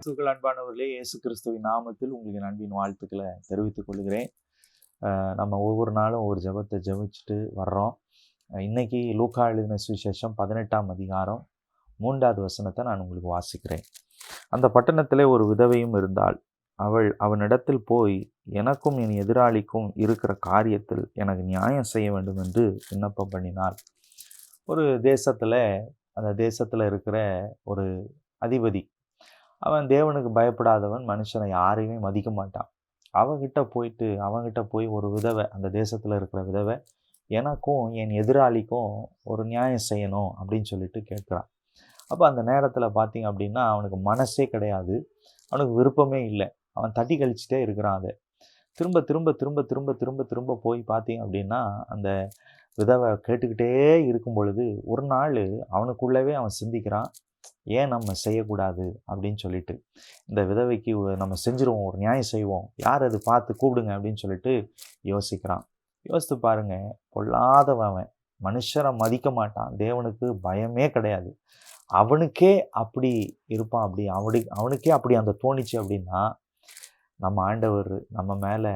கிறிஸ்துவுக்குள் அன்பானவர்களே, இயேசு கிறிஸ்துவின் நாமத்தில் உங்களுக்கு என் அன்பின் வாழ்த்துக்களை தெரிவித்துக் கொள்கிறேன். நம்ம ஒவ்வொரு நாளும் ஒரு ஜெபத்தை ஜெபிச்சுட்டு வர்றோம். இன்னைக்கு லூக்கா எழுதின சுவிசேஷம் 18ஆம் அதிகாரம் 3வது வசனத்தை நான் உங்களுக்கு வாசிக்கிறேன். அந்த பட்டணத்திலே ஒரு விதவையும் இருந்தாள். அவள் அவனிடத்தில் போய், எனக்கும் என் எதிராளிக்கும் இருக்கிற காரியத்தில் எனக்கு நியாயம் செய்ய வேண்டும் என்று விண்ணப்பம் பண்ணினாள். ஒரு தேசத்தில், அந்த தேசத்தில் இருக்கிற ஒரு அதிபதி, அவன் தேவனுக்கு பயப்படாதவன், மனுஷனை யாரையுமே மதிக்க மாட்டான். அவன்கிட்ட போய் ஒரு விதவை, அந்த தேசத்தில் இருக்கிற விதவை, எனக்கும் என் எதிராளிக்கும் ஒரு நியாயம் செய்யணும் அப்படின்னு சொல்லிட்டு கேட்குறான். அப்போ அந்த நேரத்தில் பார்த்தீங்க அப்படின்னா அவனுக்கு மனசே கிடையாது, அவனுக்கு விருப்பமே இல்லை. அவன் தட்டி கழிச்சிட்டே இருக்கிறான். அதை திரும்ப திரும்ப திரும்ப திரும்ப திரும்ப திரும்ப போய் பார்த்தீங்க அப்படின்னா அந்த விதவை கேட்டுக்கிட்டே இருக்கும் பொழுது ஒரு நாள் அவனுக்குள்ளவே அவன் சிந்திக்கிறான், ஏன் நம்ம செய்யக்கூடாது அப்படின்னு சொல்லிட்டு. இந்த விதவைக்கு நம்ம செஞ்சுருவோம், ஒரு நியாயம் செய்வோம், யார் அது பார்த்து கூப்பிடுங்க அப்படின்னு சொல்லிட்டு யோசிக்கிறான். யோசித்து பாருங்க, பொல்லாதவன், மனுஷரை மதிக்க மாட்டான், தேவனுக்கு பயமே கிடையாது, அவனுக்கே அப்படி இருப்பான். அவனுக்கே அப்படி அந்த தோணிச்சு அப்படின்னா நம்ம ஆண்டவர் நம்ம மேலே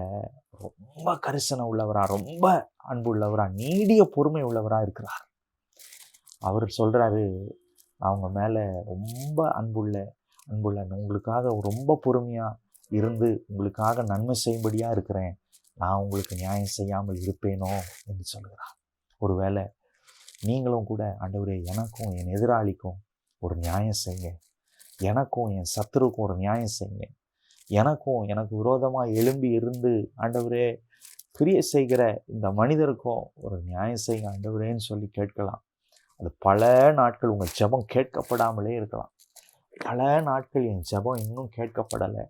ரொம்ப கரிசனை உள்ளவரா, ரொம்ப அன்பு உள்ளவரா, நீடிய பொறுமை உள்ளவரா இருக்கிறார். அவர் சொல்கிறாரு, அவங்க மேலே ரொம்ப அன்புள்ள உங்களுக்காக ரொம்ப பொறுமையாக இருந்து உங்களுக்காக நன்மை செய்யும்படியாக இருக்கிறேன், நான் உங்களுக்கு நியாயம் செய்யாமல் இருப்பேனோ என்று சொல்கிறார். ஒருவேளை நீங்களும் கூட, ஆண்டவரே எனக்கும் என் எதிராளிக்கும் ஒரு நியாயம் செய்யுங்க, எனக்கும் என் சத்துருக்கும் ஒரு நியாயம் செய்யுங்க, எனக்கு விரோதமாக எழும்பி இருந்து ஆண்டவரே கிரியை செய்கிற இந்த மனிதருக்கும் ஒரு நியாயம் செய்யுங்க ஆண்டவரேன்னு சொல்லி கேட்கலாம். அது பல நாட்கள் உங்கள் ஜெபம் கேட்கப்படாமலே இருக்கலாம். பல நாட்கள் என் ஜெபம் இன்னும் கேட்கப்படலை,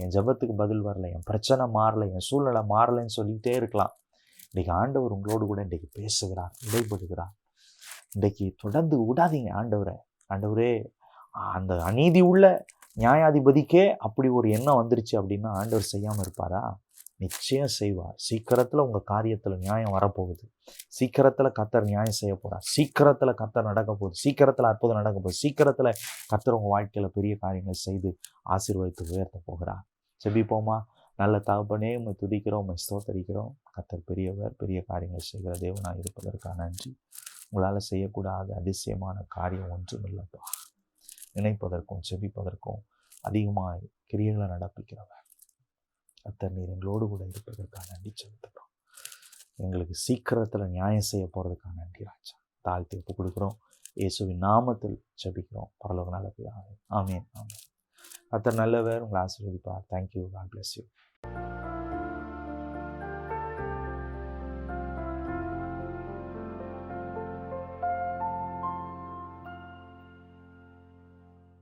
என் ஜெபத்துக்கு பதில் வரலை, என் பிரச்சனை மாறலை, என் சூழ்நிலை மாறலைன்னு சொல்லிகிட்டே இருக்கலாம். இன்றைக்கி ஆண்டவர் உங்களோடு கூட இன்றைக்கி பேசுகிறார், இடைப்படுகிறார். இன்றைக்கி தொடர்ந்து விடாதீங்க. ஆண்டவரே அந்த அநீதி உள்ள நியாயாதிபதிக்கே அப்படி ஒரு எண்ணம் வந்துருச்சு அப்படின்னா ஆண்டவர் செய்யாமல் இருப்பாரா? நிச்சயம் செய்வார். சீக்கிரத்தில் உங்கள் காரியத்தில் நியாயம் வரப்போகுது. சீக்கிரத்தில் கர்த்தர் நியாயம் செய்ய போகிறார். சீக்கிரத்தில் கர்த்தர் நடக்க போகுது. சீக்கிரத்தில் அற்புதம் நடக்க போகுது. சீக்கிரத்தில் கர்த்தர் உங்கள் வாழ்க்கையில் பெரிய காரியங்களை செய்து ஆசீர்வதித்து உயர்த்த போகிறார். செபிப்போமா? நல்ல தகப்பனே, உம்மை துதிக்கிறோம், உம்மை ஸ்தோத்தரிக்கிறோம். கர்த்தர் பெரியவர், பெரிய காரியங்களை செய்கிற தேவனாக இருப்பதற்கான நன்றி. உங்களால் செய்யக்கூடாத அதிசயமான காரியம் ஒன்றும் இல்லைப்பா. நினைப்பதற்கும் செபிப்பதற்கும் அதிகமாக கிரியைகளை நடப்பிக்கிறவர் கர்த்தர், நீர் எங்களோடு கூட இருப்பதற்கான நன்றி செலுத்துகிறோம். எங்களுக்கு சீக்கிரத்தில் நியாயம் செய்ய போகிறதுக்கான நன்றி ராஜா. தாழ்த்தி ஒப்பு கொடுக்குறோம், இயேசுவின் நாமத்தில் செபிக்கிறோம் பரலோக நல்ல பிதாவே. ஆமென். கர்த்தர் நல்லவர், உங்களை ஆசீர்வதிப்பார். தேங்க்யூ. God bless you.